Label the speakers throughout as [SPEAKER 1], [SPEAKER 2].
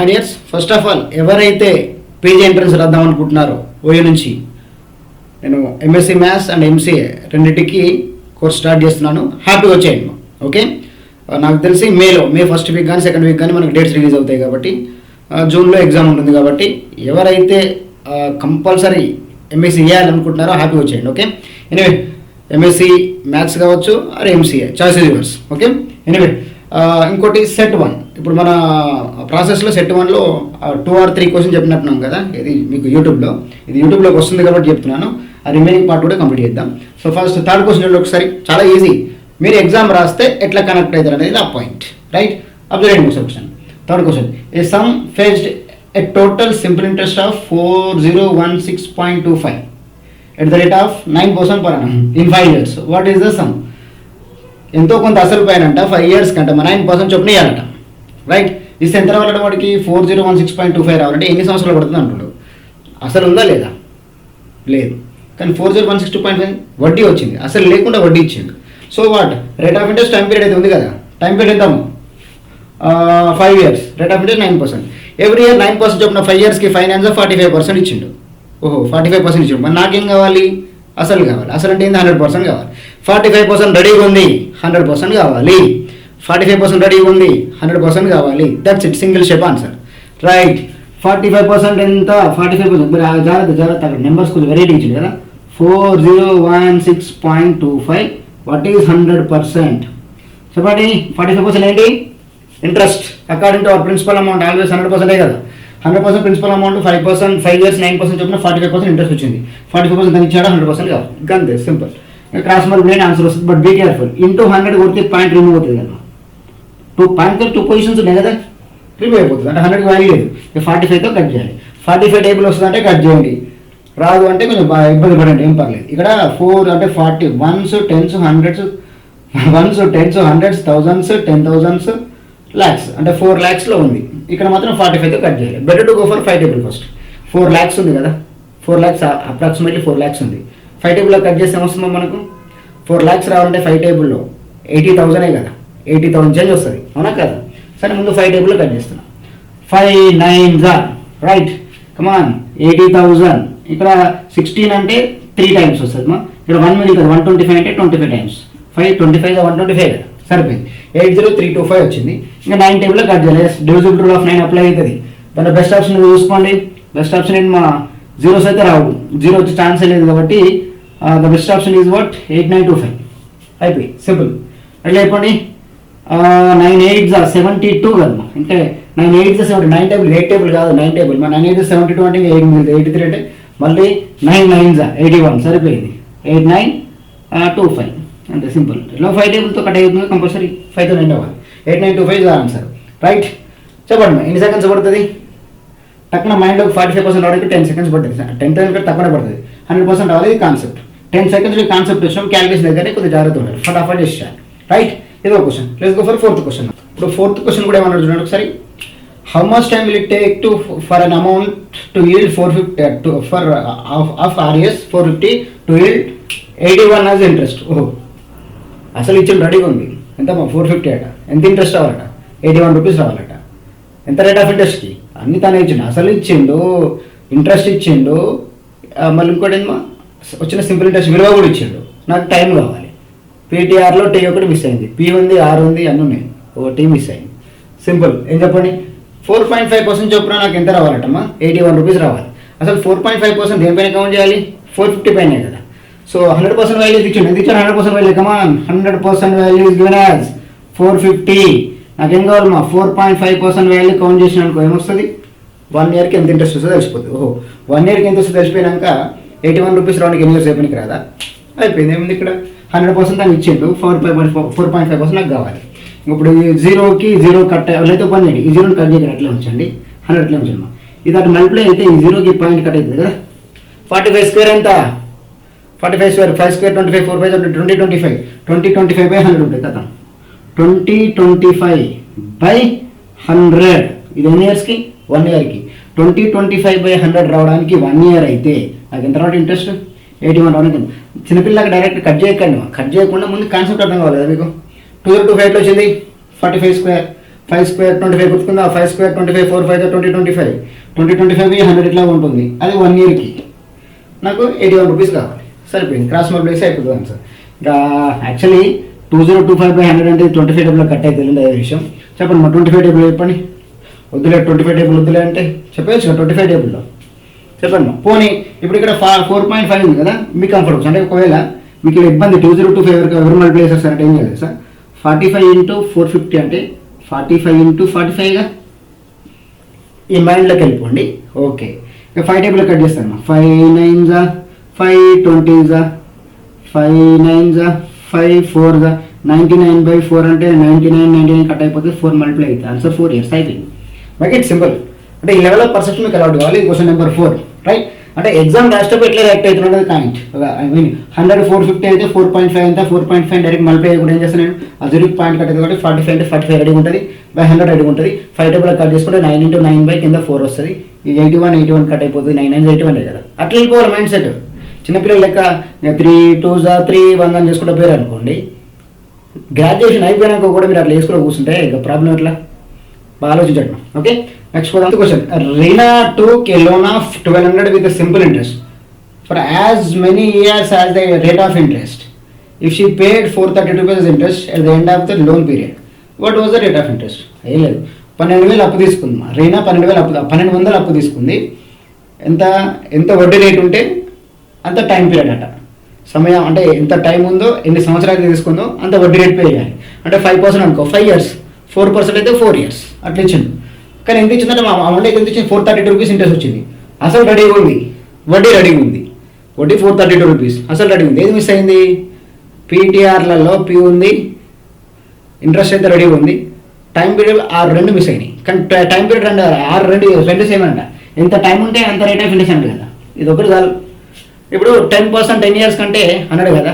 [SPEAKER 1] హనియర్స్ first of all ఎవరైతే PG entrance రాద్దాం అనుకుంటున్నారో ఓయూ నుంచి నేను ఎంఎస్సీ మ్యాథ్స్ అండ్ ఎంసీఏ రెండింటికి కోర్స్ స్టార్ట్ చేస్తున్నాను. హ్యాపీగా వచ్చేయండి. ఓకే, నాకు తెలిసి మే ఫస్ట్ వీక్ కానీ సెకండ్ వీక్ కానీ మనకు డేట్స్ రిలీజ్ అవుతాయి కాబట్టి జూన్లో ఎగ్జామ్ ఉంటుంది కాబట్టి ఎవరైతే కంపల్సరీ ఎంఎస్సీ చేయాలనుకుంటున్నారో హ్యాపీగా వచ్చేయండి. ఓకే, ఎనివే ఎంఎస్సీ మ్యాథ్స్ కావచ్చు అరే MCA choice is yours. Okay, anyway ఇంకోటి సెట్ 1. ఇప్పుడు మన ప్రాసెస్లో సెట్ 1లో 2 or 3 క్వశ్చన్ చెప్పినట్టున్నాం కదా, ఇది మీకు యూట్యూబ్లోకి వస్తుంది కాబట్టి చెప్తున్నాను. ఆ రిమైనింగ్ పార్ట్ కూడా కంప్లీట్ చేద్దాం. సో ఫస్ట్ థర్డ్ క్వశ్చన్ ఒకసారి చాలా ఈజీ. మీరు ఎగ్జామ్ రాస్తే ఎట్లా కనెక్ట్ అవుతారు అనేది ఆ point, right? Observe question. Third question, A some faced a total simple interest of 4016.25 at the rate of 9% per annum in 5 years. What is the sum? ఎంతో కొంత అసలు పైన 5 years కంటే 9% చొప్పున ఇవ్వాలట, రైట్? ఇస్తే ఎంత రావాలంటే వాడికి 4016.25 రావాలంటే ఎన్ని సంవత్సరాలు పడుతుంది అంటున్నాడు. అసలు ఉందా లేదా? లేదు. కానీ 4016.25 వడ్డీ వచ్చింది, అసలు లేకుండా వడ్డీ ఇచ్చింది. So what rate of interest time period అయితే ఉంది కదా, టైం పీరియడ్ ఎంత? 5 years. Rate of interest 9%. Every year 9% చొప్పున 5 yearsకి ఫైనాన్స్ 45% ఇచ్చిండు. 45% ఇచ్చిండు. మరి నాకేం కావాలి? అసలు కావాలి. అసలు అంటే ఏంది? 100% కావాలి. 45% రెడీగా ఉంది, 100% కావాలి. 45% రెడీగా ఉంది, 100% కావాలి. That's it, single step answer, right? 45% ఎంత? 45%. మరి జాగ్రత్త అక్కడ నెంబర్స్ కొంచెం వెరైటీ ఇచ్చింది కదా. 4016.25 వాట్ ఈజ్ 100%? చెప్పండి. 45% ఏంటి? Interest according to our principal amount always 100% కదా. 100% ప్రిన్సిపల్ అమౌంట్ 5%, 5 years 9% చొప్పున 45% ఇంట్రెస్ట్ వచ్చింది. 45% తగ్గి ఇచ్చాడు, 100% కావాలి. అంతే, సింపుల్. క్రాస్ మల్టిప్లై ఆన్సర్ వస్తుంది. But be careful. ఇంటూ 100 కొడితే పాయింట్ రిమూవ్ అవుతుంది కదా. 2 పొజిషన్స్ ఉన్నాయి కదా, రిమూవ్ అయిపోతుంది. అంటే 100కి వాల్యూ లేదు. 45తో కట్ చేయాలి. 45 టేబుల్ వస్తుంది అంటే కట్ చేయండి. రాదు అంటే కొంచెం ఇబ్బంది పడండి, ఏం పర్లేదు. ఇక్కడ 4 అంటే 40 1s 10s 100s 1s 10s 100s 1000s 10,000s lakhs అంటే 4 lakhsలో ఉంది. ఇక్కడ మాత్రం 45తో కట్ చేయాలి. Better to go for 5 table first. 4 lakhs ఉంది కదా, 4 lakhs అప్రాక్సిమేట్లీ 4 lakhs ఉంది. 5 టేబుల్లో కట్ చేస్తే ఏమొస్తుందో మనకు 4 lakhs రావాలంటే 5 టేబుల్లో 80,000 కదా, 80,000 చేంజ్ వస్తుంది, అవునా కదా? సరే ముందు 5 టేబుల్లో కట్ చేస్తున్నాం. 5 9s రైట్, కమాన్ 80,000. ఇక్కడ 16 అంటే 3 times వస్తుంది మా. ఇక్కడ 1 మిగిలి కదా, 125 అంటే 25 times. 5 25 125 కదా, సరిపోయింది. 80325 వచ్చింది. ఇంకా 9 టేబుల్లో కట్ చేయాలి. డివిజిబుల్ రూల్ ఆఫ్ 9 అప్లై అవుతుంది. దాంట్లో బెస్ట్ ఆప్షన్ చూసుకోండి. బెస్ట్ ఆప్షన్ ఏంటి మా? జీరోస్ అయితే రావు, జీరో వచ్చే ఛాన్సే లేదు కాబట్టి the best option is what 8925. అయిపోయి సింపుల్. అట్లా చెప్పండి. 9 8s 72 కదా, అంటే 9 8s 70. 9 టేబుల్ 8 టేబుల్ కాదు, 9 టేబుల్. మన 9 8s 72 అంటే 8 మిగిలింది. 83 అంటే మళ్ళీ 9 9s 81 సరిపోయింది. 8925 అంతే, సింపుల్. లో 5 టేబుల్తో కట్ అవుతుంది, కంపల్సరీ 5తో ఎండ్ అవ్వాలి. 8925 ఆన్సర్, రైట్? చెప్పండి ఎన్ని సెకండ్స్ పడుతుంది? తక్కువ మైండ్లో 45% రావడానికి 10 seconds పడుతుంది. 10 seconds తక్కువ పడుతుంది. 100% రావాలి. ఇది కాన్సెప్ట్. 10 seconds కాన్సెప్ట్ వచ్చినాం. క్యాలిక్యులేషన్ దగ్గర కొద్దిగా జాగ్రత్త ఉండాలి. ఫటాఫట్ చేసేయాలి, రైట్? ఇది ఒక question. Let's go for 4th question. ఇప్పుడు 4th క్వశ్చన్ కూడా ఏమన్నా చూడండి ఒకసారి. How much time will it take to for an amount to yield 450 for of RS 450 to yield 81 as interest? ఓహో, అసలు ఇచ్చిన రెడీగా ఉంది. ఎంత 450 అట. ఎంత ఇంట్రెస్ట్ రావాలట? 81 rupees రావాలట. ఎంత రేట్ ఆఫ్ ఇంట్రెస్ట్కి? అన్ని తనే ఇచ్చిండు. అసలు ఇచ్చిండు, ఇంట్రెస్ట్ ఇచ్చిండు, మళ్ళీ ఇంకోటి ఏమో వచ్చిన సింపుల్ ఇంట్రెస్ట్ విలువ కూడా ఇచ్చిండు. నాకు టైం కావాలి. PTRలో T ఒకటి మిస్ అయింది, P ఉంది, R ఉంది, అన్నీ ఉన్నాయి, ఒక T మిస్ అయింది. సింపుల్. ఏం చెప్పండి? 4.5% చొప్పున నాకు ఎంత రావాలటమ్మా? 81 rupees రావాలి. అసలు 4.5% దేనిపైన కౌంట్ చేయాలి? 450 పైనే కదా. సో 100% వాల్యూ ఇచ్చిండు. ఎంత ఇచ్చాడు? 100% value. Come on, 100% value is given as 450. నాకేం కావాలమ్మా? 4.5% వాల్యూ కౌంట్ చేసిన అనుకో ఏమొస్తుంది? 1 yearకి ఎంత ఇంట్రెస్ట్ వస్తుందో తెలిసిపోతుంది. ఓహో, 1 yearకి ఎంత వస్తుందో తెలిసిపోయినాక 81 rupees రావడానికి ఎన్ని ఇయర్స్ అయిపోయినాకి రాదా? అయిపోయింది. ఏముంది ఇక్కడ? 100% అని ఇచ్చిండు. 4.5% నాకు కావాలి. ఇప్పుడు ఈ 0కి 0 కట్ అయితే పని చేయండి. ఈ 0ని కట్ చేయగలరు, అట్లా ఉంచండి. 100 అట్లా ఉంచండి. ఇది అటు మల్టిప్లై అయితే ఈ 0కి పాయింట్ కట్ అవుతుంది కదా. 45 square ఎంత? 45 square 5 square 25 4 5 20 25 by 100 ఉంటుంది కదా. 20/100 ఇది ఎన్ని ఇయర్స్కి? 1 yearకి. 20/100 రావడానికి 1 year అయితే నాకు ఎంత రావడం ఇంట్రెస్ట్? 81 రావడానికి. చిన్నపిల్లలకి డైరెక్ట్ కట్ చేయకండి. కట్ చేయకుండా ముందు కాన్సెప్ట్ అర్థం కావాలి కదా మీకు. 2025 వచ్చింది 45 square. 5 స్క్వేర్ 25 గుర్తుకుందా, 5 స్క్వేర్ 25, 4 5 20 25 100 ఇట్లా ఉంటుంది. అది 1 ఇయర్కి నాకు 81 రూపీస్ కావాలి. సరిపోయింది, క్రాస్ మల్టిప్లై అయిపోతుంది ఆన్సర్. ఇంకా యాక్చువల్లీ 2025/100 అంటే 25 టేబుల్లో కట్ అయితే అదే విషయం. చెప్పండి మా 25 టేబుల్ చెప్పండి. వద్దులే 25 టేబుల్ వద్దులే అంటే చెప్పేసి 25 టేబుల్లో చెప్పండి మా. పోనీ ఇప్పుడు ఇక్కడ 4.5 ఉంది కదా, మీ కంఫర్ట్ అంటే ఒకవేళ మీకు ఇబ్బంది 2025 ఎవరు మల్టిప్లై చేస్తారు అంటే ఏం చేయాలి సార్, 45 × 450 అంటే 45 × 45గా ఈ మైండ్లోకి వెళ్ళిపోండి. ఓకే, ఇక 5 టేబుల్లో కట్ చేస్తాను. 5 9 5 20 5 9 5 4 99/4 అంటే 99 కట్ అయిపోతే 4 మల్టిప్లై అవుతుంది. ఆన్సర్ 4 ఇయర్స్ అయిపోయింది. Make it simple. అంటే ఈ లెవెల్ ఆఫ్ పర్సెప్షన్ మీకు అలౌట్ కావాలి. Question number 4 right. అంటే ఎగ్జామ్ రాసేటప్పుడు ఎట్లా రియాక్ట్ అవుతున్నది కాయింట్. ఐ మీన్ 100 450 అయితే 4.5 అంతా 4.5 డైరెక్ట్ మల్టిప్లై కూడా ఏం చేస్తాను నేను, ఆ 0 పాయింట్ కట్ అవుతుంది కాబట్టి 45 అంటే 45 రెడీ ఉంటుంది, 100 రెడీ ఉంటుంది. 5 టేబుల్ కట్ చేసుకుంటే 9 × 9 కింద 4 వస్తుంది. ఈ 81 కట్ అయిపోతుంది, 9 9 81 కదా. అట్లా వెళ్ళిపోవాలి మైండ్ సెట్. చిన్నపిల్లలు లెక్క 3 2 3 1 అని చేసుకుంటే పేరు అనుకోండి. గ్రాడ్యుయేషన్ అయిపోయినాక కూడా మీరు అట్లా వేసుకుని కూర్చుంటే ఇక ప్రాబ్లం ఎట్లా బాగా ఆలోచించండి. Okay, next question. Reena took a loan of 1200 with a simple interest for as many years as the rate of interest. If she paid 432 rupees interest at the end of the loan period, what was the rate of interest? ఏం లేదు, 12,000 అప్పు తీసుకుంది. రీనా 1200 అప్పు తీసుకుంది. ఎంత వడ్డీ rate ఉంటే అంత టైం పీరియడ్ అట, సమయం అంటే ఎంత టైం ఉందో, ఎన్ని సంవత్సరాలు తీసుకుందో అంత వడ్డీ రేట్ పే చేయాలి. అంటే 5% అనుకో 5 years, 4% అయితే 4 years అట్లా ఇచ్చిండు. కానీ ఎంత ఇచ్చిందంటే మా అమౌంట్ ఎంత ఇచ్చింది, 432 రూపీస్ ఇంట్రెస్ట్ వచ్చింది. అసలు రెడీగా ఉంది, వడ్డీ రెడీగా ఉంది. వడ్డీ 432 రూపీస్ అసలు రెడీ ఉంది. ఏది మిస్ అయింది, పీటీఆర్లలో పీ ఉంది, ఇంట్రెస్ట్ అయితే రెడీగా ఉంది. టైం పీరియడ్ 6 మిస్ అయినాయి. కానీ టైం పీరియడ్ 6 సేమ్ అంట. ఎంత టైం ఉంటే అంత రేట్ ఆఫ్ ఇంట్రెస్ట్ అంట కదా. ఇది ఒకటి చాలు. ఇప్పుడు 10% 10 years కంటే 100 కదా,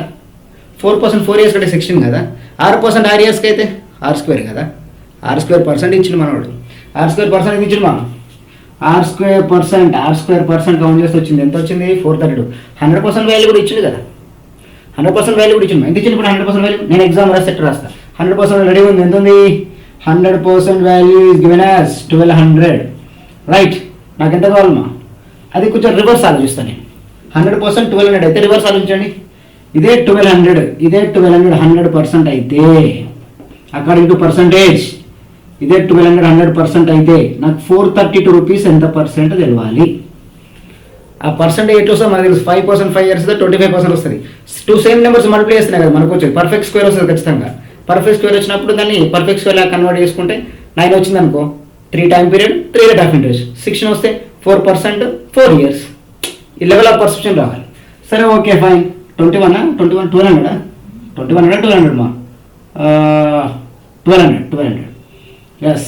[SPEAKER 1] 4% 4 years కంటే 16 కదా, 6% 6 yearsకి అయితే R² కదా. R² ఇచ్చింది మనవాడు. R² ఇచ్చింది మనం. R² కౌంట్ చేస్తే వచ్చింది ఎంత వచ్చింది, 432. 100% వాల్యూ కూడా ఇచ్చింది కదా, 100% వాల్యూ కూడా ఇచ్చింది. ఎంత ఇచ్చింది ఇప్పుడు 100% వాల్యూ? నేను ఎగ్జామ్ రాస్తా 100% రెడీ ఉంది. ఎంత ఉంది, 100% value is given as 1200 right. నాకు ఎంత కావాలమ్మా, అది కొంచెం రివర్స్ ఆలోచిస్తాను నేను. 100% 1200 అయితే రివర్స్ ఆలోచించండి. ఇదే 1200 100% అయితే అకార్డింగ్ టు పర్సంటేజ్ ఇదే 1200 100% అయితే నాకు 432 రూపీస్ ఎంత పర్సెంట్ తెలవాలి. ఆ పర్సెంటేజ్ ఎట్లా వస్తుంది మనకు తెలుసు. 5% 5 years 25% వస్తుంది. 2 సేమ్ నెంబర్స్ మల్టిప్లై చేస్తున్నాయి కదా మనకు వచ్చేది. పర్ఫెక్ట్ స్క్వేర్ వస్తుంది ఖచ్చితంగా. పర్ఫెక్ట్ స్క్వేర్ వచ్చినప్పుడు దాన్ని పర్ఫెక్ట్ స్క్వేర్ లాగా కన్వర్ట్ చేసుకుంటే 9 వచ్చింది అనుకో, 3 time period 3 rate of interest. 16 వస్తే 4% 4 years. ఈ లెవెల్ ఆఫ్ పర్సెప్షన్ రావాలి. సరే ఓకే ఫైన్. 1200 మా 1200 ఎస్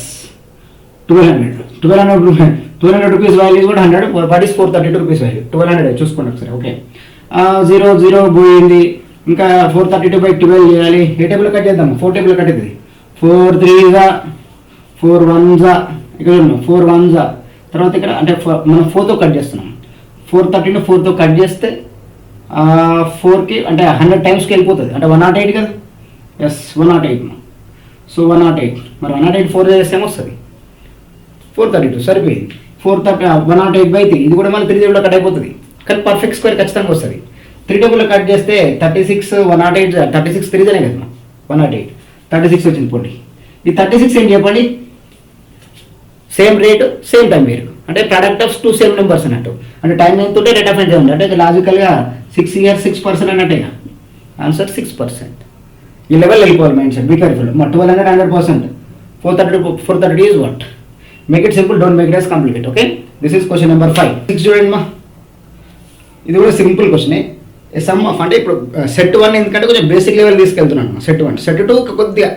[SPEAKER 1] 1200 రూపీస్ వాల్యూ కూడా 100. What is 432 rupees value? 1200 చూసుకోండి ఒకసారి. ఓకే, 0 పోయింది. ఇంకా 432/12 చేయాలి. ఏ టేబుల్ కట్ చేద్దాం? 4 టేబుల్ కట్ అవుతుంది. 4 3 4 1 ఇక్కడ 4 1 తర్వాత ఇక్కడ అంటే మనం 4తో కట్ చేస్తున్నాం. 432 4తో కట్ చేస్తే 4కి అంటే 100 టైమ్స్కి వెళ్ళిపోతుంది. అంటే 108 కదా. ఎస్ 108. సో 108 మరి 108 4 చేస్తే ఏమొస్తుంది, 432 సరిపోయింది. 108/3 ఇది కూడా మళ్ళీ 3 టేబుల్లో కట్ అయిపోతుంది. కానీ పర్ఫెక్ట్ స్క్వేర్ ఖచ్చితంగా వస్తుంది. 3 టేబుల్లో కట్ చేస్తే 36 108 36 3 కదా 108 36 వచ్చింది. పోండి ఈ 36 ఏంటి చెప్పండి, same rate same time period అంటే ప్రోడక్ట్ ఆఫ్ 2 సేమ్ నెంబర్స్ అన్నట్టు. అంటే టైం ఎంత ఉంటే రేట్ ఆఫ్ ఇంట్రెస్ట్ ఉంది. అంటే లాజికల్గా 6 years 6% అన్నట్టే. ఆన్సర్ 6%. ఈ లెవెల్ వెళ్ళిపోవాలి మైండ్ సెట్. Be careful. మా 1200 100%. 430 is what? Make it simple, don't make it as complicate. Okay, this is question number 5. 6 చూడండి మా, ఇది కూడా సింపుల్ క్వశ్చనే. సమ్ ఆఫ్ అంటే ఇప్పుడు సెట్ 1 ఎందుకంటే కొంచెం బేసిక్ లెవెల్ తీసుకెళ్తున్నాను. సెట్ 1 సెట్ 2 కొద్దిగా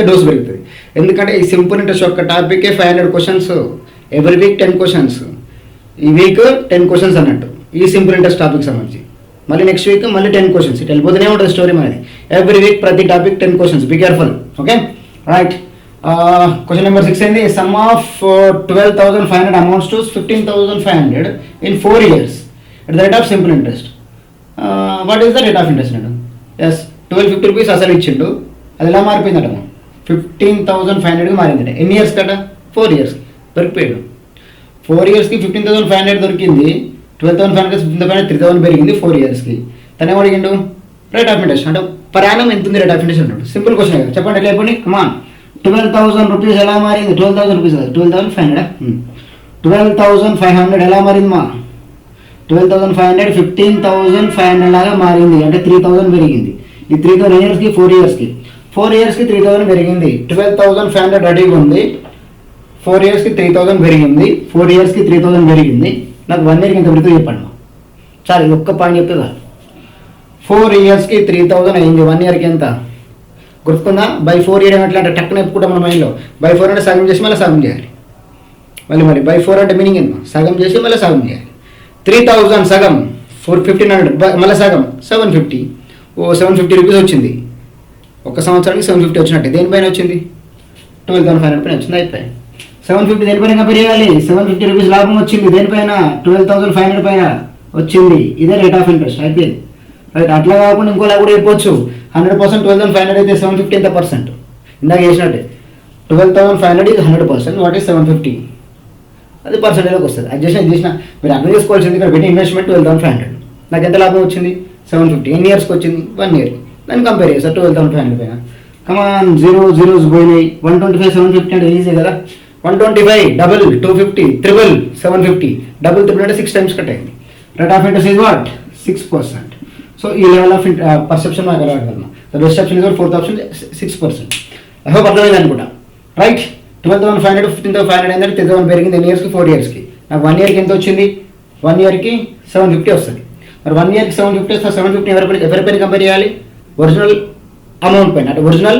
[SPEAKER 1] డోస్ పెరుగుతుంది. ఎందుకంటే ఈ సింపుల్ ఇంట్రెస్ట్ యొక్క టాపికే 500 క్వశ్చన్స్, ఎవ్రీ వీక్ 10 క్వశ్చన్స్, ఈ వీక్ 10 క్వశ్చన్స్ అన్నట్టు ఈ సింపుల్ ఇంట్రెస్ట్ టాపిక్ సంబంధించి. మళ్ళీ నెక్స్ట్ వీక్ మళ్ళీ 10 క్వశ్చన్స్. ఇటు వెళ్ళిపోతూనే ఉంటుంది స్టోరీ మనది. ఎవ్రీ వీక్ ప్రతి topic 10 questions. Be careful. Okay right. Question number 6 ఏంది, sum of 12,500 amounts to 15,500 in 4 years at the rate of simple interest. What is the rate of interest అండి? Yes 1250 rupees అసలు ఇచ్చిండు. అది ఎలా మారిపోయిందట 15,500కి మారింది. ఎన్ని ఇయర్స్ కట? 4 ఇయర్స్ దొరికిపోయాడు. 4 ఇయర్స్కి 15,500 దొరికింది. 12,500 15,500 3,000 పెరిగింది 4 ఇయర్స్కి. తను ఏం అడిగిండు? రేట్ ఆఫ్ ఇంట్రెస్ట్ అంటే పరాణం ఎంత ఉంది రేట్ ఆఫ్ ఇంట్రెస్ట్ అంటాడు. సింపుల్ క్వశ్చన్ కదా, చెప్పండి ఎట్లా చెప్పండి. కమాన్. 12,000 రూపీస్ ఎలా మారింది? 12,000 రూపీస్ కదా, 12,500. 12,500 ఎలా మారింది మా? 12,500 15,500 లాగా మారింది, అంటే 3,000 పెరిగింది. ఈ 3,000 ఇయర్స్కి 4 ఇయర్స్కి 4 ఇయర్స్కి 3,000 పెరిగింది. 12,500 రెడీగా ఉంది. 4 ఇయర్స్కి 3,000 పెరిగింది. 4 ఇయర్స్కి 3,000 పెరిగింది. నాకు 1 ఇయర్కి ఎంత పెరుగుతుంది చెప్పండి. చాలు, ఇది ఒక్క పాయింట్ చెప్తే చాలు. 4 ఇయర్స్కి 3,000 అయింది. 1 ఇయర్కి ఎంత గుర్తుకుందా? బై 4 ఇయర్ ఎట్లా అంటే టక్కున చెప్పుకుంటాం మన మైండ్లో. బై 4 అంటే సగం చేసి మళ్ళీ సగం చేయాలి. మళ్ళీ బై 4 అంటే మీనింగ్ ఏంటో, సగం చేసి మళ్ళీ సగం చేయాలి. 3,000 సగం 1,500 మళ్ళీ సగం 750. 750 రూపీస్ వచ్చింది. ఒక సంవత్సరానికి 750 వచ్చినట్టే. దేనిపైన వచ్చింది? 12,500 పైన వచ్చింది. అయిపోయి 750 దేనిపైన కంపేర్ చేయాలి? 750 రూపీస్ లాభం వచ్చింది. దేనిపైన? 12,500 పైన వచ్చింది. ఇదే రేట్ ఆఫ్ ఇంట్రెస్ట్. అయిపోయింది. రైట్. అట్లా కాకుండా ఇంకోలా కూడా చెప్పొచ్చు. 100% 12,500 అయితే 750 ఎంత పర్సెంట్? ఇందాక చేసినట్టే. 12,500 ఇది 100%. What is 750? అది పర్సెంటేజ్లోకి వస్తుంది. అది చేసిన మీరు అర్థం చేసుకోవాల్సింది. ఇక్కడ పెట్టి ఇన్వెస్ట్మెంట్ 12,500. నాకు ఎంత లాభం వచ్చింది? 750. ఎన్ని ఇయర్స్కి వచ్చింది? 1 ఇయర్. దాన్ని కంపేర్ చేస్తారు 12,500 పైన. కమాన్, 0 zeros పోయినాయి. 125 750 అంటే ఈజీ కదా. 125 డబుల్ 250 ట్రిపుల్ 750 డబుల్ ట్రిపుల్ అంటే 6 times కట్ అయింది. Rate of interest is what? 6%. So ఈ లెవెల్ ఆఫ్ పర్సెప్షన్ నాకు అలవాటు కదా. The best option is 4th option 6%. I hope అర్థమైంది అనుకుంటా. రైట్. 12,500 15,500 అయిందంటే 3,000 పెరిగింది. ఎన్ని ఇయర్స్కి? 4 ఇయర్స్కి. నాకు 1 ఇయర్కి ఎంత వచ్చింది? 1 ఇయర్కి 750 వస్తుంది. మరి 1 ఇయర్కి 750 వస్తే 750 ఎవరిపైన కంపేర్ చేయాలి? ఒరిజినల్ అమౌంట్ పైన, అంటే ఒరిజినల్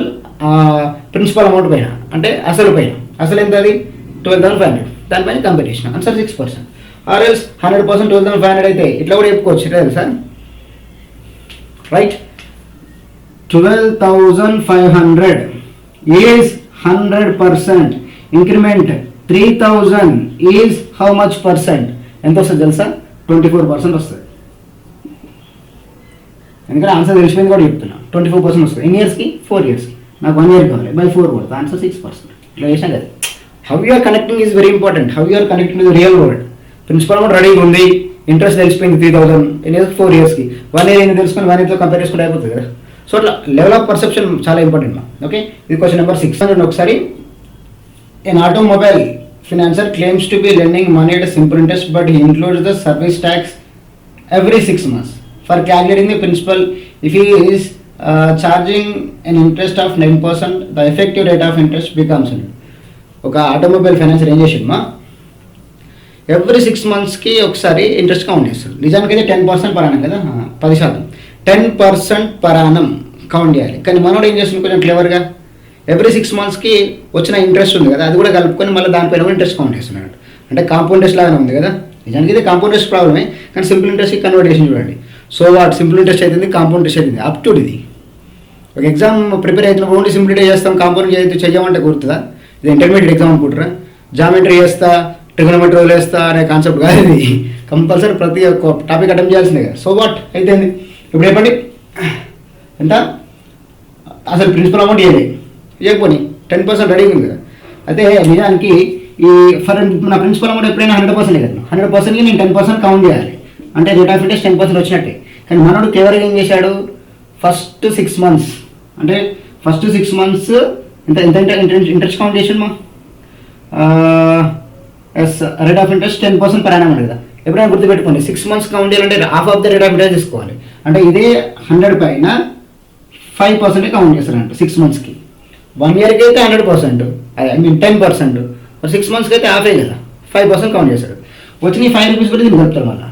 [SPEAKER 1] ప్రిన్సిపల్ అమౌంట్ పైన, అంటే అసలు పైన. అసలు ఎంత? అది 12,500. దానిపైన కంపేర్ చేసిన ఆన్సర్ 6%. ఆర్ ఎల్స్ 100% 12,500 అయితే ఇట్లా కూడా చెప్పుకోవచ్చు. ఇట్లా తెలుసా? Right. 12,500 is 100%. Increment 3,000 is how much percent? ఎంత వస్తుంది తెలుసా? 24% వస్తుంది. ఎందుకంటే ఆన్సర్ తెలిసిపోయింది కూడా చెప్తున్నా. 24% వస్తుంది. ఎన్ని ఇయర్స్కి? 4 ఇయర్స్కి. నాకు 1 ఇయర్ కావాలి. బై 4 పడుతుంది. ఆన్సర్ 6%. ఇట్లా చేసినా కదా. How you're connecting is very important. How you're connecting to the real world. Principal amount రెడీగా ఉంది. ఇంట్రెస్ట్ తెలిసిపోయింది 3,000. ఎన్ని ఇయర్స్? 4 ఇయర్స్కి. 1 ఇయర్ ఏంటి తెలుసుకొని 1 ఇయర్తో కంపేర్ చేసుకుంటే అయిపోతుంది కదా. సో అట్లా లెవెల్ ఆఫ్ పర్సెప్షన్ చాలా ఇంపార్టెంట్. ఓకే, ఇది క్వశ్చన్ నెంబర్ 6. ఒకసారి. An automobile financer claims to be lending money at a simple interest, but he includes the service tax every 6 months. For calculating the principal, if he is charging an interest of 9%, the effective rate of interest becomes. ఒక automobile financier ఏం చేసిండు? Every 6 monthsకి ఒకసారి interest count చేస్తాడు. నిజానికైతే 10% per annum కదా, 10%. 10% per Yanam count చేయాలి. కానీ మనోడు ఏం చేస్తుంది కొంచెం క్లెవర్గా, ఎవ్రీ 6 monthsకి వచ్చిన ఇంట్రెస్ట్ ఉంది కదా, అది కూడా కలుపుకొని మళ్ళీ దానిపైన కూడా ఇంట్రెస్ట్ కౌంట్ చేస్తున్నాడు. అంటే కాంపౌండ్ ఇంట్రెస్ట్ లాగానే ఉంది కదా. నిజానికి ఇది కాంపౌండ్ ఇంట్రెస్ట్ ప్రాబ్లమే, కానీ సింపుల్ ఇంట్రెస్ట్కి కన్వర్ట్ చేసి చూడండి. సో వాట్ సింపుల్ ఇంట్రెస్ట్ అవుతుంది, కాంపౌండ్ ఇంట్రెస్ట్ అవుతుంది. అప్ టు ఇది ఒక ఎగ్జామ్ ప్రిపేర్ అవుతున్నప్పుడు ఓన్లీ సింపుల్ ఇంట్రెస్ట్ చేస్తాం, కాంపౌండ్ చెయ్యమంటే గుర్తుందా? ఇది ఇంటర్మీడియట్ ఎగ్జామ్ అనుకుంటారా? జామెట్రీ చేస్తా, ట్రిగోనోమెట్రీ వదిలేస్తా అనే కాన్సెప్ట్ కాదు ఇది. కంపల్సరీ ప్రతి ఒక్క టాపిక్ అటెంప్ట్ చేయాల్సిందే కదా. సో వాట్ అయితే ఇప్పుడు చెప్పండి, ఎంత అసలు ప్రిన్సిపల్ అమౌంట్ ఇవ్వకపోని 10% రెడీ ఉంది కదా. అయితే నిజానికి ఈ ఫర్ నా ప్రిన్సిపల్ అమౌంట్ ఎప్పుడైనా 100% కదా, 100%కి నేను 10% కౌంట్ చేయాలి. అంటే రేట్ ఆఫ్ ఇంట్రెస్ట్ 10% వచ్చినట్టే. కానీ మనోడు కేవలం ఏం చేశాడు, ఫస్ట్ 6 months అంటే ఫస్ట్ 6 months ఎంత ఎంత ఇంట్రెస్ట్ కౌంట్ చేసాడు మా? Yes, rate of interest 10% per annum కదా. ఎప్పుడైనా గుర్తుపెట్టుకోండి, 6 months కౌంట్ చేయాలంటే half of the rate of interest తీసుకోవాలి. అంటే ఇదే 100 పైన 5% కౌంట్ చేస్తారంట 6 monthsకి. 1 yearకి అయితే 100%, ఐ మీన్ 10%. 6 monthsకి అయితే హాఫే కదా, 5% కౌంట్ చేస్తాడు. వచ్చిన 5 rupees కూడా దీన్ని కలుపుతారు మళ్ళీ.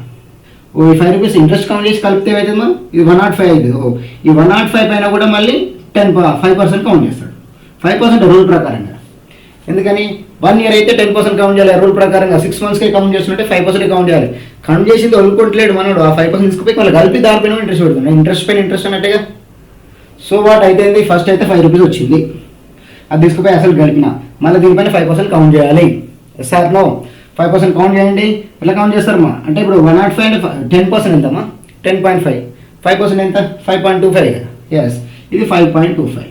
[SPEAKER 1] ఈ 5 rupees ఇంట్రెస్ట్ కౌంట్ చేసి కలిపితే ఏమవుతుందో ఇది 105 అవుతుంది. ఈ 105 పైన కూడా మళ్ళీ 5% కౌంట్ చేస్తాడు. 5% రూల్ ప్రకారంగా. ఎందుకని 1 year అయితే 10% కౌంట్ చేయాలి రూల్ ప్రకారంగా. 6 monthsకి కౌంట్ చేస్తుంటే 5% కౌంట్ చేయాలి. కౌంట్ చేసింది వదులుకుంటలేడు మనోడు. ఆ 5% తీసుకుపోయి మళ్ళీ కలిపి దానిపైన ఇంట్రెస్ట్ పెడుతుంది. ఇంట్రెస్ట్ పైన ఇంట్రెస్ట్ అన్నట్టుగా. సో వాట్ అయితే ఫస్ట్ అయితే 5 rupees వచ్చింది, అది తీసుకుపోయి అసలు కలిపిన, మళ్ళీ దీనిపైన 5% కౌంట్ చేయాలి. సార్ నో, 5% కౌంట్ చేయండి. ఎలా కౌంట్ చేస్తారమ్మా అంటే ఇప్పుడు 105 అంటే 10% ఎంతమ్మా? 10.5. 5% ఎంత? 5.25 కదా. ఎస్, ఇది 5.25.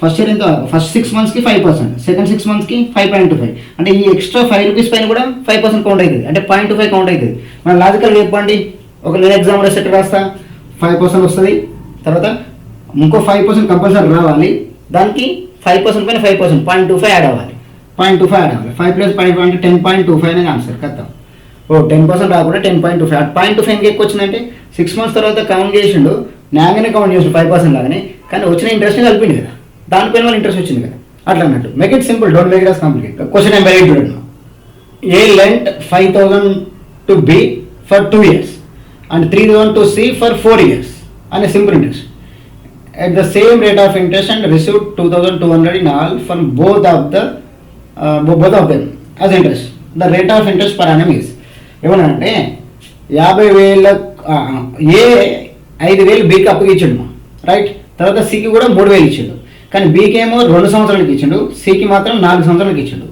[SPEAKER 1] ఫస్ట్ ఇయర్ ఎంత, ఫస్ట్ 6 monthsకి 5%, సెకండ్ 6 monthsకి 5.25, అంటే ఈ ఎక్స్ట్రా 5 రూపీస్ పైన కూడా 5% కౌంట్ అవుతుంది, అంటే 0.25 కౌంట్ అవుతుంది. మన లాజికల్గా చెప్పండి, ఒక నేను ఎగ్జామ్ సెట్ రాస్తా 5% వస్తుంది, తర్వాత ఇంకో 5% కంపల్సరీ రావాలి, దానికి 5% పైన 5%, 0.25 యాడ్ అవ్వాలి, 0.25 యాడ్ అవ్వాలి. 5 + 5 అంటే 10.25 అనేది ఆన్సర్. కథ 10% రాకుండా 10.25. 0.25 ఇంకా ఎక్కువ వచ్చిందంటే 6 months తర్వాత కౌంట్ చేసిండు, నాగానే కౌంట్ చేసిండు 5% లాగానే, కానీ వచ్చిన ఇంట్రెస్ట్ కలిపింది కదా, దానిపైన వాళ్ళ ఇంట్రెస్ట్ వచ్చింది కదా, అట్లా అన్నట్టు. Make it simple, don't make it as complicated. Question number 8 చూడండి. A lent 5,000 to B for 2 years and 3,000 to C for 4 years and a simple interest at the same rate of interest and received 2,200 in all from both of them as interest. The rate of interest per annum is ఏమనంటే 50,000 ఏ 5,000 బీకి అప్పుకి ఇచ్చిండు, right. తర్వాత సికి కూడా 3,000 ఇచ్చిండు, కానీ బీకి ఏమో 2 సంవత్సరాలకి ఇచ్చిండు, సికి మాత్రం 4 సంవత్సరాలకి ఇచ్చిండు.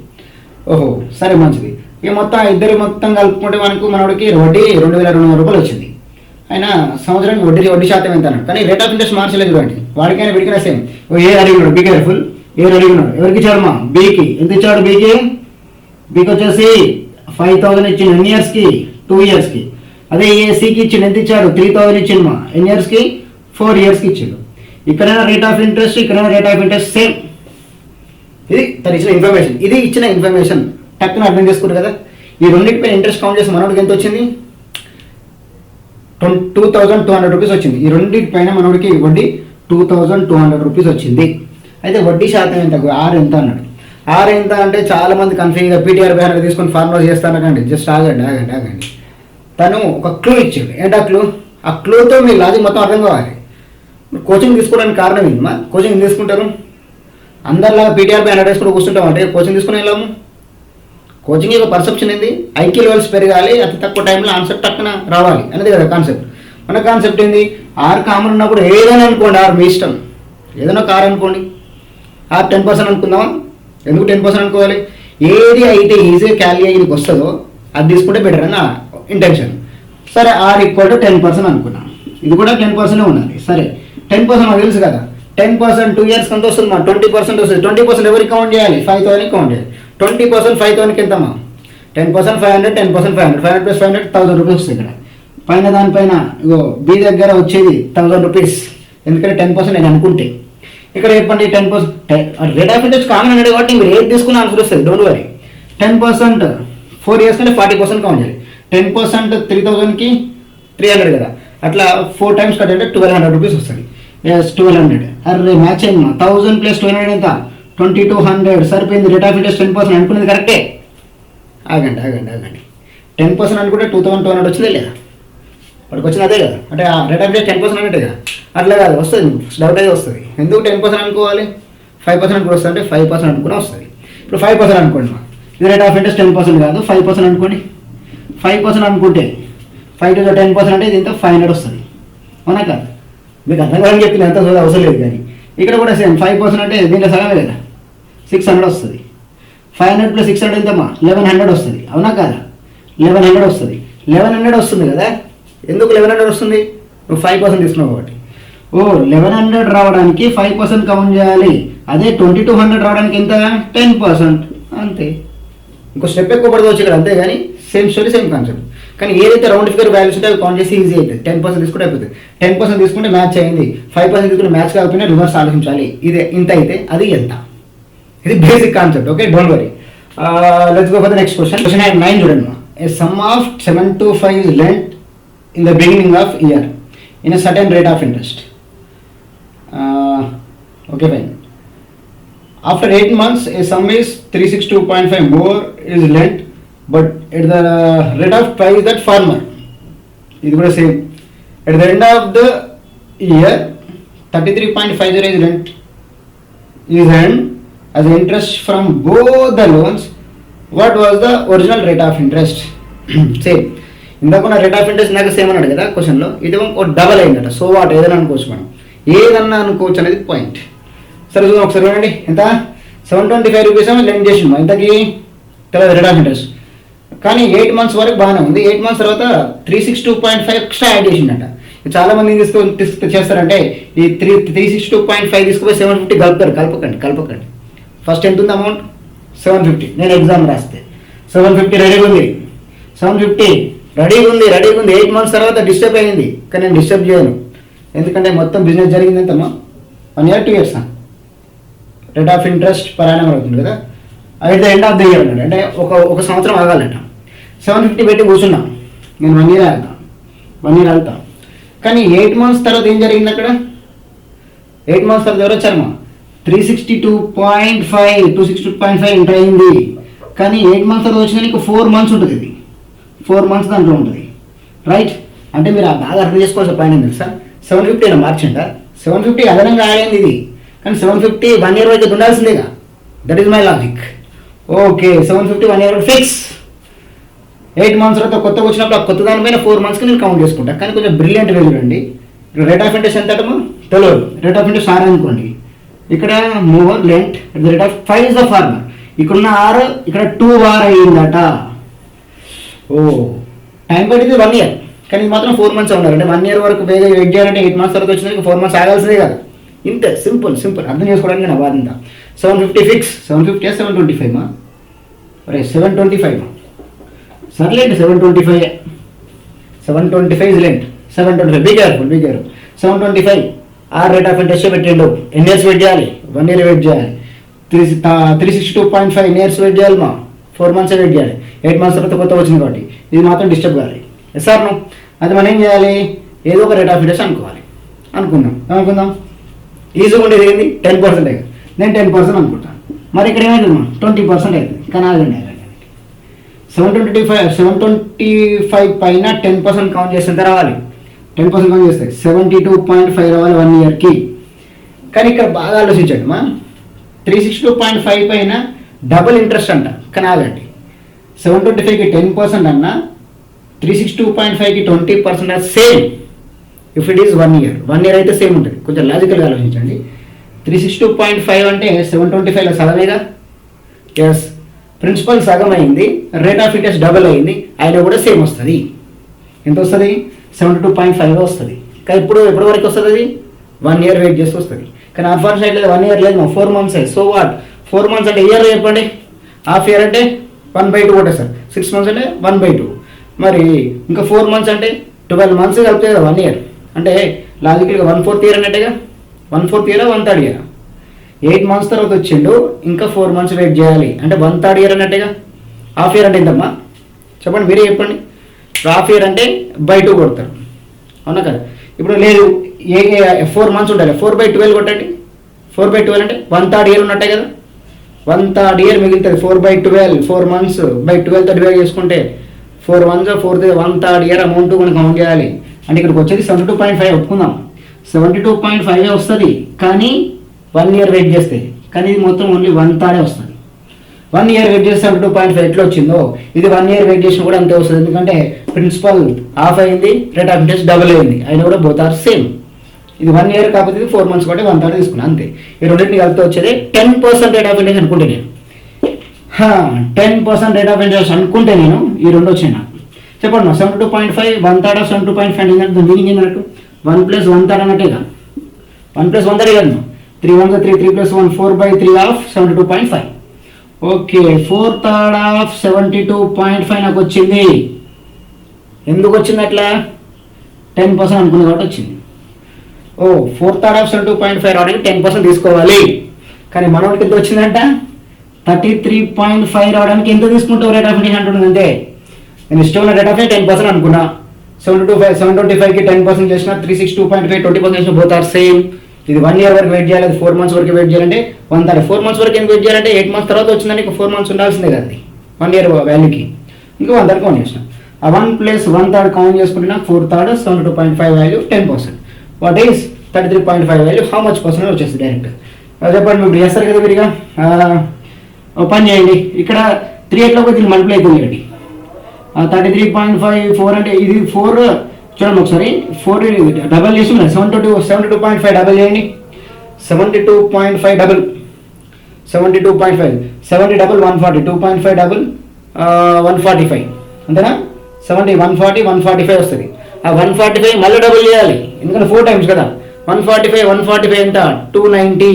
[SPEAKER 1] ఓహో సరే మంచిది. ఇక మొత్తం ఇద్దరు మొత్తం కలుపుకుంటే మనోడికి వడ్డీ 2,200 రూపాయలు వచ్చింది. ఆయన సంవత్సరానికి వడ్డీ శాతం ఎంత అన్నాడు, కానీ రేట్ ఆఫ్ ఇంట్రెస్ట్ మార్చలేదు చూడండి. వాడికైనా వీడికైనా సేమ్. ఏ అడిగినాడు, బీ కేర్ఫుల్, ఏ అడిగినాడు, ఎవరికి ఇచ్చాడు మా బీకి, ఎంత ఇచ్చాడు బీకి వచ్చేసి 5,000 ఇచ్చిండు ఎన్ని ఇయర్స్కి, 2 yearsకి. అదే ఏసీకి ఇచ్చిండు ఎంత ఇచ్చాడు, 3,000 ఇచ్చిండు మా ఎన్ని ఇయర్స్కి, 4 yearsకి ఇచ్చిండు. ఇక్కడైనా రేట్ ఆఫ్ ఇంట్రెస్ట్, ఇక్కడైనా రేట్ ఆఫ్ ఇంట్రెస్ట్ సేమ్. ఇది తను ఇచ్చిన ఇన్ఫర్మేషన్, ఇది ఇచ్చిన ఇన్ఫర్మేషన్ టక్కున అర్థం చేసుకుంటారు కదా. ఈ రెండింటిపైన ఇంట్రెస్ట్ కౌంట్ చేసి మనోడికి ఎంత వచ్చింది, 2,200 రూపీస్ వచ్చింది. ఈ రెండింటిపైన మనోడికి వడ్డీ 2,200 రూపీస్ వచ్చింది. అయితే వడ్డీ శాతం ఎంత, ఆర్ ఎంత అన్నాడు. ఆర్ ఎంత అంటే చాలా మంది కన్ఫ్యూజ్గా పీటీఆర్ బ్యానర్ తీసుకొని ఫార్ములా చేస్తానకండి. జస్ట్ ఆగండి. తను ఒక క్లూ ఇచ్చాడు. ఏంటి ఆ క్లూతో మీ లాజిక్ మొత్తం అర్థం కావాలి. కోచింగ్ తీసుకోవడానికి కారణం ఏంటి, కోచింగ్ తీసుకుంటారు అందరిలాగా పీటీఆర్ బ్యానర్ వేసుకుని కూర్చుంటాం అంటే కోచింగ్ తీసుకుని వెళ్ళాము. కోచింగ్ యొక్క పర్సెప్షన్ ఏంది, ఐక్యూ లెవెల్స్ పెరగాలి, అతి తక్కువ టైంలో ఆన్సర్ టక్కున రావాలి అనేది కదా కాన్సెప్ట్. మన కాన్సెప్ట్ ఏంది, ఆర్ కామన్ ఉన్నప్పుడు ఏదైనా అనుకోండి, ఆర్ మీ ఇష్టం, ఏదైనా కార్ అనుకోండి. ఆర్ 10% అనుకుందామా, ఎందుకు 10% అనుకోవాలి, ఏది అయితే ఈజీగా క్యాలీ అయ్యి వస్తుందో అది తీసుకుంటే బెటర్ అని ఇంటెన్షన్. సరే ఆర్ ఈక్వల్ టు 10% అనుకున్నాం, ఇది కూడా 10% ఉన్నది. సరే 10% నాకు తెలుసు కదా, 10% 2 years ఎంత వస్తుంది మా 20% వస్తుంది. 20% ఎవరికి కౌంట్ చేయాలి, 5,000 కౌంట్ చేయాలి. 20% 5,000కి ఎంతమ్మా, 10% 500, 10% 500, 500 + 500 1,000 రూపీస్ వస్తుంది. ఇక్కడ పైన దానిపైన ఇగో బి దగ్గర వచ్చేది 1,000 రూపీస్, ఎందుకంటే 10% నేను అనుకుంటే. ఇక్కడ చెప్పండి 10% రేట్ ఆఫ్ ఇంట్రెస్ట్ కామన్ అనేది కాబట్టి మీరు ఏది తీసుకున్న ఆన్సర్ వస్తుంది, డోంట్ వరీ. 10% 4 years కంటే 40% కౌంట్ చేయాలి. 10% 3,000కి 300 కదా, అట్లా 4 times కట్ అంటే 1,200 రూపీస్ వస్తుంది. ఎస్ 1,200. అరే మ్యాచ్ అయింది. 1,000 + 200 ఎంత, 2,200 సరిపోయింది. రేట్ ఆఫ్ ఇంట్రెస్ట్ 10% అనుకునేది కరెక్టే. ఆగండి 10% అనుకుంటే 2,200 వచ్చిందే లేదా, వాడికి వచ్చింది అదే కదా, అంటే రేట్ ఆఫ్ ఇంట్రెస్ట్ 10% అన్నట్టే కదా. అట్లా కాదు, వస్తుంది డౌట్ అయితే వస్తుంది. ఎందుకు 10% అనుకోవాలి, 5% అనుకుని వస్తుంది, అంటే 5% అనుకుని వస్తుంది. ఇప్పుడు 5% అనుకోండి, ఇది రేట్ ఆఫ్ ఇంట్రెస్ట్ 10% కాదు, 5% అనుకోండి. 5% అనుకుంటే 5 to 10% అంటే ఇది ఎంత 500 వస్తుంది, అవునా కాదు. మీకు అర్థం కాదని చెప్పింది, ఎంత అవసరం లేదు. కానీ ఇక్కడ కూడా సేమ్ 5% అంటే దీంట్లో సగమే కదా, 600 వస్తుంది. 500 + 600 ఎంతమ్మా 1,100 వస్తుంది, అవునా కాదా. 1,100 వస్తుంది. 1,100 వస్తుంది కదా, ఎందుకు 1,100 వస్తుంది, నువ్వు 5% తీసుకున్నావు కాబట్టి. 1,100 రావడానికి 5% కౌంట్ చేయాలి. అదే 2,200 రావడానికి ఎంత, 10%, అంతే. ఇంకో స్టెప్ ఎక్కువ పడవచ్చు ఇక్కడ, అంతే. కానీ సేమ్ స్టోరీ సేమ్ కాన్సెప్ట్. కానీ ఏదైతే రౌండ్ ఫిగర్ వాల్యూస్ ఉంటే అవి కౌంట్ చేసి ఈజీ అవుతుంది. 10% తీసుకుంటే అయిపోతుంది. 10% తీసుకుంటే మ్యాచ్ అయింది, 5% తీసుకుంటే మ్యాచ్ కాకపోయినా రివర్స్ ఆలోచించాలి. ఇదే ఇంత అయితే అది ఎంత, ఇది basic concept. Okay, don't worry. Let's go for the next question. Question 9 చూడండి. ఏ some of 7 to 5 is lent in the beginning of year in a certain rate of interest. Okay, fine. After 8 months, a sum is 362.5 more is lent, but at the rate of price that farmer. This is same. At the end of the year, 33.50 is lent is earned as interest from both the loans. What was the original rate of interest? Same. ఇందాక rate of interest నాకు same అన్నాడు కదా క్వశ్చన్లో, ఇది ఒక double అయిందట. So what ఏదైనా అనుకోవచ్చు, మనం ఏదన్నా అనుకోవచ్చు అనేది పాయింట్. సరే చూద్దాం ఒకసారి చూడండి. ఎంత 725 రూపీస్ లెండ్ చేసిండు ఇంతకీ తెలియదు రేట్ ఆఫ్ ఇంట్రెస్ట్. కానీ 8 months వరకు బాగానే ఉంది. 8 months తర్వాత 362.5 ఎక్స్ట్రా యాడ్ చేసిండట. చాలా మంది ఏం చేస్తారంటే ఈ 362.5 తీసుకుపోయి 750 కలపకండి. ఫస్ట్ ఎంత ఉంది అమౌంట్? 750. నేను ఎగ్జామ్ రాస్తే 750 రెడీగా ఉంది. 750 రెడీగా ఉంది. 8 months తర్వాత డిస్టర్బ్ అయింది, కానీ నేను డిస్టర్బ్ చేయను. ఎందుకంటే మొత్తం బిజినెస్ జరిగింది ఎంతమ్మా? 1 year 2 years rate of interest per annum అవుతుంది కదా. At the end of the year అన్నాడు, అంటే ఒక సంవత్సరం ఆగాలంట. 750 పెట్టి కూర్చున్నా నేను. 1 year వెళ్తాను. కానీ 8 months తర్వాత ఏం జరిగింది అక్కడ? 8 months తర్వాత ఎవరు వచ్చారమ్మా? 262.5 ఎంటర్ అయింది. కానీ 8 months తర్వాత వచ్చిన నీకు 4 months ఉంటుంది. ఇది 4 months దాంట్లో ఉంటుంది, రైట్? అంటే మీరు బాగా అర్థం చేసుకోవాల్సిన పాయింట్ ఏంటి తెలుసా? 750 అయినా మార్చిందా? 750 అదనంగా ఆడైంది ఇది, కానీ 750 1 year వరకు ఉండాల్సిందేగా. That is my logic. Okay, 750 1 year fix. 8 months తర్వాత కొత్తగా వచ్చినప్పుడు ఆ కొత్త దానిపైన 4 monthsకి నేను కౌంట్ చేసుకుంటా. కానీ కొంచెం బ్రిలియంట్ వే చూడండి. ఇక్కడ రేట్ ఆఫ్ ఇంట్రెస్ట్ ఎంత అంటమో తెలియదు. రేట్ ఆఫ్ ఇంట్రెస్ట్ ఆర్ అనుకోండి. ఇక్కడ mover lent at the rate of 5 is the former. ఇక్కడున్న ఆర్ ఇక్కడ 2 వార్ అయ్యిందట. ఓ టైం పట్టింది 1 year, కానీ ఇది మాత్రం 4 months ఉన్నారు. అంటే 1 year వరకు వేగా వెయిట్ చేయాలంటే 8 months తర్వాత వచ్చింది 4 months ఆగాల్సిందే కదా. ఇంతే, సింపుల్ అర్థం చేసుకోవడానికి నా బాధ ఇంత. 750 ఫిక్స్. 750 725 మా? అరే 725 సర్లేండి. 725 is lent. 725 be careful. 725 R rate of interest పెట్టిండు. ఎన్ని ఇయర్స్ వెయిట్ చేయాలి? 1 year వెయిట్ చేయాలి. 362.5 ఎన్ని ఇయర్స్ వెయిట్ చేయాలి మా? 4 months వెయిట్ చేయాలి. 8 months తర్వాత కొత్త వచ్చింది కాబట్టి ఇది మాత్రం డిస్టర్బ్ కావాలి. సార్ నువ్వు అది మనం ఏం చేయాలి? ఏదో ఒక రేట్ ఆఫ్ ఇంట్రెస్ట్ అనుకుందాం. ఈజీగా ఉండేది ఏంది? 10%. నేను 10% అనుకుంటాను. మరి ఇక్కడ ఏమైంది? 20% అవుతుంది. కానీ ఆగండి. 725 పైన 10% కౌంట్ చేస్తే ఎంత రావాలి? 10% కౌంట్ చేస్తే 72.5 రావాలి 1 yearకి. కానీ ఇక్కడ బాగా ఆలోచించండి మా. 362.5 పైన డబుల్ ఇంట్రెస్ట్ అంట. కానీ ఆగండి, 725కి 10% అన్నా 362.5కి 20% same. If it is 1 year అయితే సేమ్ ఉంటుంది. కొంచెం లాజికల్గా ఆలోచించండి. 362.5 అంటే 725లో సగమేగా. ఎస్, ప్రిన్సిపల్ సగం అయింది, రేట్ ఆఫ్ ఇంట్రెస్ట్ డబుల్ అయింది, అయినా కూడా సేమ్ వస్తుంది. ఎంత వస్తుంది? 72.5 వస్తుంది. కానీ ఎప్పటి వరకు వస్తుంది? అది 1 year వెయిట్ చేసి వస్తుంది. కానీ అఫర్ సైడ్ లేదు, 1 year లేదు, 4 months. So what? 4 months అంటే ఇయర్ చెప్పండి. హాఫ్ ఇయర్ అంటే 1/2 కొట్టే సార్. 6 months అంటే 1/2. మరి ఇంకా 4 months అంటే 12 months కలిపితే కదా 1 year. అంటే లాజికల్గా 1/4 year అన్నట్టుగా. 1/4 year 1/3 year. 8 months తర్వాత వచ్చిండు, ఇంకా 4 months వెయిట్ చేయాలి అంటే 1/3 year అన్నట్టుగా. హాఫ్ ఇయర్ అంటే ఎంతమ్మా చెప్పండి, మీరే చెప్పండి. హాఫ్ ఇయర్ అంటే 2 కొడతారు, అవునా కదా? ఇప్పుడు లేదు, 4 months ఉండాలి. 4/12 కొట్టండి. 4/12 అంటే 1/3 year ఉన్నట్టే కదా. 1/3 year మిగులుతుంది. 4/12 4 months బై 12తో డివైడ్ చేసుకుంటే 4 months 1/3 year అమౌంట్ మనం కౌంట్ చేయాలి. అంటే ఇక్కడికి వచ్చేది 72.5 ఒప్పుకుందాం. 72.5 వస్తుంది, కానీ 1 year వెయిట్ చేస్తే. కానీ ఇది మొత్తం ఓన్లీ 1/3 వస్తుంది. 1 year వెయిట్ చేస్తే 72.5 ఎట్లా వచ్చిందో ఇది 1 year వెయిట్ చేసినా కూడా అంతే వస్తుంది. ఎందుకంటే ప్రిన్సిపల్ హాఫ్ అయింది, రేట్ ఆఫ్ ఇంట్రెస్ట్ డబుల్ అయింది, అయినా కూడా బోత్ ఆర్ సేమ్. ఇది 1 year కాకపోతే ఇది 4 months కాబట్టి 1/3 తీసుకున్నాను అంతే. ఈ రెండింటిని కలిపితే వచ్చేది 10% రేట్ ఆఫ్ ఇంట్రెస్ట్ అనుకుంటే నేను 10% రేట్ ఆఫ్ ఇంట్రెస్ట్ అనుకుంటే నేను ఈ రెండు వచ్చినా చెప్పండి. 72.5 1/3 ఆఫ్ 72.5 ఏంటంటే మీనింగ్ ఏంటన్నట్టు 1 + 1/3 అన్నట్టేగా. 1 + 1/3 కాదు, 3 1 3 3 + 1 4/3 ఆఫ్ 72.5. ఓకే, 4/3 ఆఫ్ 72.5 నాకు వచ్చింది. ఎందుకు వచ్చింది అట్లా? 10% అనుకున్నా కాబట్టి వచ్చింది. 4/3 ఆఫ్ 72.5 రావడానికి 10% తీసుకోవాలి. కానీ మనోడికి ఎంత వచ్చిందంట? 33.5 రావడానికి ఎంత తీసుకుంటావు రేట్ ఆఫ్ ఇంట్రెస్ట్ అంటుంది. అంతే, నేను ఇష్టమైన రేట్ ఆఫ్ 10% అనుకున్నా. 725కి 10% చేసిన 362.5 20% చేసిన బోత్ ఆర్ సేమ్. ఇది 1 year వరకు వెయిట్ చేయాలి, 4 months వరకు వెయిట్ చేయాలంటే 1/3. 4 months వరకు ఎందుకు వెయిట్ చేయాలంటే 8 months తర్వాత వచ్చిందని 4 months ఉండాల్సిందే కదా. 1 year వాల్యూకి ఇంకా 1/3 కౌంట్ చేసిన. ఆ 1 + 1/3 కౌంట్ చేసుకుంటే నాకు 4/3 72.5 value 10%. What is 33.5 value how much percent వచ్చేస్తుంది డైరెక్ట్. చెప్పండి, మీరు చేస్తారు కదా మీరుగా. పని చేయండి, ఇక్కడ 3 ఎట్లా దీన్ని మల్టిప్లై అయిపోయింది. 33.5 4 అంటే ఇది 4 చూడండి ఒకసారి. 4 డబల్ చేసి 72.5 డబల్ చేయండి. 72.5 డబల్ 72.5 70 డబల్ 140 2.5 డబల్ 145 అంతేనా. 70 140 145 వస్తుంది. ఆ 145 మళ్ళీ డబుల్ చేయాలి, ఎందుకంటే 4 టైమ్స్ కదా. 145 ఎంత 290,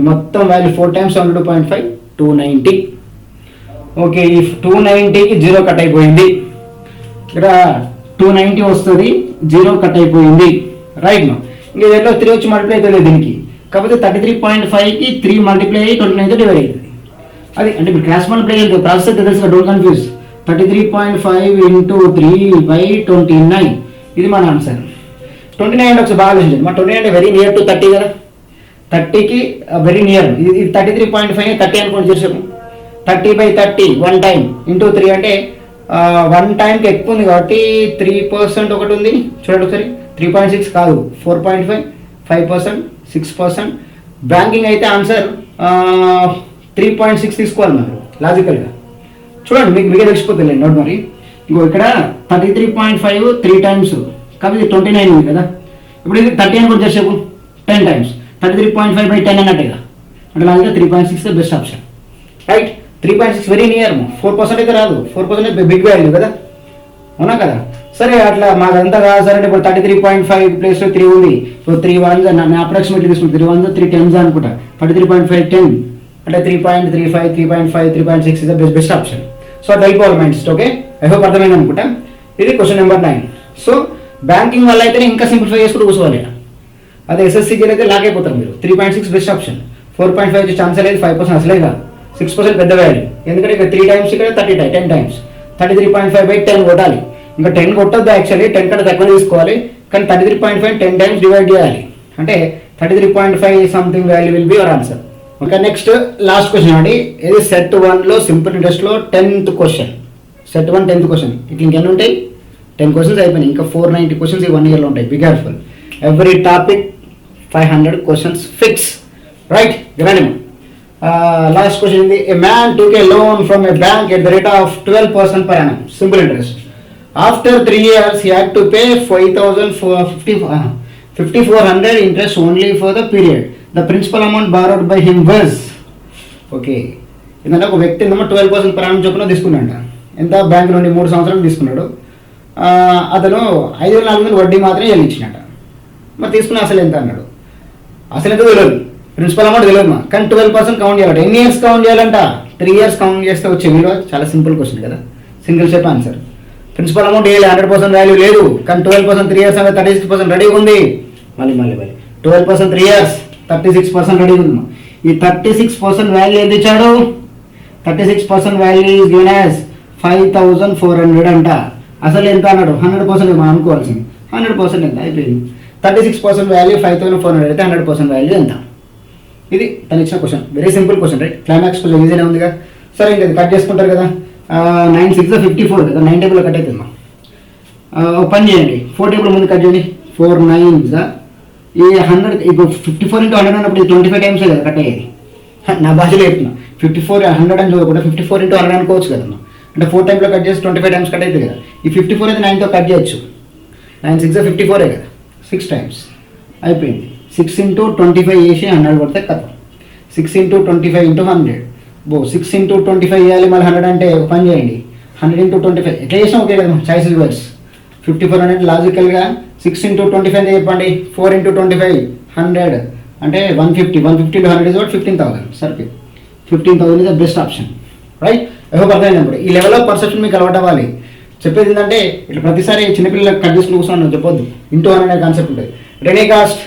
[SPEAKER 1] మొత్తం వాల్యూ 4 టైమ్స్ 102.5 290. ఓకే, ఈ 290కి 0 కట్ అయిపోయింది, ఇక్కడ 290 వస్తుంది, 0 కట్ అయిపోయింది. రైట్ నా ఇంకా దీంట్లో 3 వచ్చి మల్టిప్లై అవుతుంది దీనికి, కాకపోతే 33.5కి 3 మల్టిప్లై అయ్యి 29తో డివైడ్ అవుతుంది. అది అంటే మీరు క్లాస్ మల్టిప్లై అవుతుంది, ప్రాసెస్ అయితే తెలుసు, డోంట్ కన్ఫ్యూజ్. 33.5 ఇంటూ 3/29, ఇది మన ఆన్సర్. 29 అంటే ఒకసారి బాగా ఆలోచించండి, మా 29 అంటే వెరీ నియర్ టు 30 కదా, 30కి వెరీ నియర్. ఇది 33.5 30 అనుకోండి చేసాము. 30/30 1 టైం ఇంటూ 3 అంటే 1 టైంకి ఎక్కువ ఉంది కాబట్టి 3% ఒకటి ఉంది చూడండి ఒకసారి. 3.6 కాదు 4.5, 5%, 6%. బ్యాంకింగ్ అయితే ఆన్సర్ 3.6 తీసుకోవాలి మరి లాజికల్గా. చూడండి మీకు మీకే తెలిసిపోతుంది నోట్ మరి. ఇంకో ఇక్కడ 33.5 3 టైమ్స్ కాబట్టి 29 ఉంది కదా. ఇప్పుడు ఇది 30 అని కూడా చేసేపు 10 టైమ్స్ 33.5/10 అన్నట్టుగా, అంటే లాజిక్గా 3.6 best option. Right, 3.6 very near, 4% అయితే రాదు, 4% బిగ్ వాల్యూ కదా, అవునా కదా. సరే అట్లా మాదంతా కాదు సార్ అంటే ఇప్పుడు 33.5 ప్లేస్లో 3 ఉంది, సో 3 1s నేను అప్రాక్సిమేట్లీ తీసుకుంటాను, 3 1s 3 10s అనుకుంటా. 33.5 10 అంటే 3.35 3.5 3.6 is the best option. So అది అయిపోవాలి మైండ్స్. ఓకే, ఐ హోప్ అర్థమైంది అనుకుంటా. ఇది క్వశ్చన్ నెంబర్ 9. సో బ్యాంకింగ్ వల్ల అయితే ఇంకా సింప్లిఫై చేసుకుంటూ కూర్చోవాలి, అదే ఎస్ఎస్సీకి అయితే లాక్ అయిపోతారు మీరు. 3.6 బెస్ట్ ఆప్షన్, 4.5 వచ్చే ఛాన్స్ లేదు, 5% అసలే కాదు, 6% పెద్ద వాల్యూ, ఎందుకంటే ఇక్కడ 3 టైమ్స్ ఇక్కడ 10 టైమ్స్ 33.5/10 కొట్టాలి. ఇంకా 10 కొట్టద్దు యాక్చువల్లీ, 10 కంటే తక్కువ తీసుకోవాలి, కానీ 33.5 10 టైమ్స్ డివైడ్ చేయాలి, అంటే 33.5 something value will be your answer. Okay, next last question అండి. ఇది సెట్ 1లో సింపుల్ ఇంట్రెస్ట్లో 10th question. Set 1 10th question. ఇట్లా ఇంకెన్ని ఉంటాయి, 10 క్వశ్చన్స్ అయిపోయినాయి, ఇంకా 490 క్వశ్చన్స్ ఈ 1 ఇయర్లో ఉంటాయి. Be careful, every topic 500 questions fix. Right, వినండి. లాస్ట్ క్వశ్చన్ ఇది. ఏ man took A loan from A bank at the rate of 12% per annum simple interest. After 3 years he had to pay 5,400 interest only for the period. The principal amount borrowed by him was, okay, ఎందుకంటే ఒక వ్యక్తి ఏమో 12% per annum చొప్పున తీసుకున్నాడు. ఎంత bank నుండి 3 సంవత్సరాలు తీసుకున్నాడు. అతను 5,400 వడ్డీ మాత్రమే చెల్లించినట. మరి తీసుకున్న అసలు ఎంత అన్నాడు, అసలు ఎంత తెలియదు, ప్రిన్సిపల్ అమౌంట్ తెలియదు, కానీ 12% కౌంట్ చేయాలంట. ఎన్ని ఇయర్స్ కౌంట్ చేయాలంట, 3 years కౌంట్ చేస్తే వచ్చే విలువ. చాలా సింపుల్ క్వశ్చన్ కదా, single step answer. Principal amount వేయాలి, 100% వాల్యూ లేదు, కానీ 12% 3 years అంటే 36% రెడీగా ఉంది. మళ్ళీ 12% 3 years 36% రెడీగా ఉంది. ఈ 36% వాల్యూ ఎంత ఇచ్చాడు, 36% వాల్యూ ఈజ్ గివెన్ యాజ్ 5,400 అంట. అసలు ఎంత అన్నాడు, 100% మనం అనుకోవాల్సింది. 100% ఎంత అయిపోయింది. 36% వాల్యూ 5,400 అయితే 100% వాల్యూ ఎంత. ఇది తను ఇచ్చిన question, very simple question. Right, climax కొంచెం ఈజీనే ఉందిగా. సరే ఇంకా కట్ చేసుకుంటారు కదా. 9 6 54 కదా, 9 టేబుల్లో కట్ అవుతుంది. ఒక పని చేయండి, 4 టేబుల్ ముందు కట్ చేయండి. 4 9s ఈ 100 ఇప్పుడు 54 into 100 అన్నప్పుడు 25 టైమ్స్ కదా కట్ అయ్యేది. నా భాషలో చెప్తున్నా, 54 100 అని చూడకుండా 54 into 100 అనుకోవచ్చు కదా. అంటే 4 టైమ్లో కట్ చేసి 25 టైమ్స్ కట్ అవుతుంది కదా. ఈ 54 అయితే 9తో కట్ చేయొచ్చు. 9 6 54 కదా, 6 టైమ్స్ అయిపోయింది. 6 into 25 వేసి 100 కొడితే కథ. 6 into 25 into 100 6 into 25 వేయాలి, మళ్ళీ 100 అంటే ఒక పని చేయండి. 100 into 25 ఎట్లా చేసినా ఓకే కదా, చాయిస్ రివర్స్. 54 అనేది లాజికల్గా 6 into 25 అంటే చెప్పండి. 4 into 25 100 అంటే 150. 150 to 100 is what 15,000. సరే, 15,000 is the best option. Right, ఎవరు అర్థమైనప్పుడు ఈ లెవెల్ ఆఫ్ పర్సెప్షన్ మీకు అలవాటు అవ్వాలి. చెప్పేది ఏంటంటే ఇట్లా ప్రతిసారి చిన్నపిల్లలకు కట్ చేసుకుని కూర్చొని చెప్పొద్దు. ఇంటూ అనే కాన్సెప్ట్ ఉంటుంది. రెడీ కాస్ట్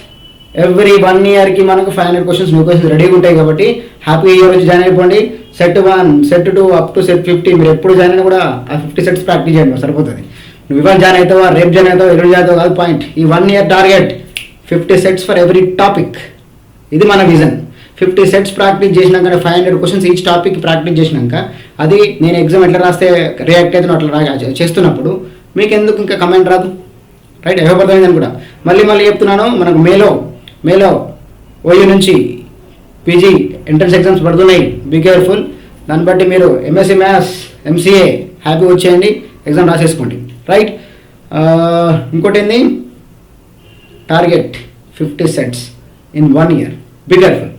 [SPEAKER 1] ఎవ్రీ 1 yearకి మనకు 500 క్వశ్చన్స్ న్యూ క్వశ్చన్స్ రెడీగా ఉంటాయి కాబట్టి హ్యాపీ ఇయర్ వచ్చి జాయిన్ అయిపోండి. Set 1 set 2 up to set 50 మీరు ఎప్పుడు జాయిన్ అయినా కూడా ఆ 50 సెట్స్ ప్రాక్టీస్ చేయండి, సరిపోతుంది. నువ్వు ఇవాళ జాయిన్ అవుతావా, రేపు జాయిన్ అవుతావా, ఎల్లుండి జాయిన్ అవుతావు కాదు పాయింట్. ఈ 1 year target 50 sets for every topic. ఇది మన విజన్. 50 సెట్స్ ప్రాక్టీస్ చేసినాక 500 క్వశ్చన్స్ ఈచ్ టాపిక్ ప్రాక్టీస్ చేసినాక అది నేను ఎగ్జామ్ ఎట్లా రాస్తే రియాక్ట్ అవుతున్నా అట్లా చేస్తున్నప్పుడు మీకు ఎందుకు ఇంకా కమెంట్ రాదు. రైట్, అర్థమైందని కూడా మళ్ళీ చెప్తున్నాను. మనకు మేలో ఓయూ నుంచి పీజీ ఎంట్రన్స్ ఎగ్జామ్స్ పడుతున్నాయి, బీ కేర్ఫుల్. దాన్ని బట్టి మీరు ఎంఎస్సీ మ్యాథ్స్ ఎంసీఏ హ్యాపీ వచ్చేయండి, ఎగ్జామ్ రాసేసుకోండి. రైట్, ఇంకోటి ఏంది, target 50 sets in 1 year, be careful.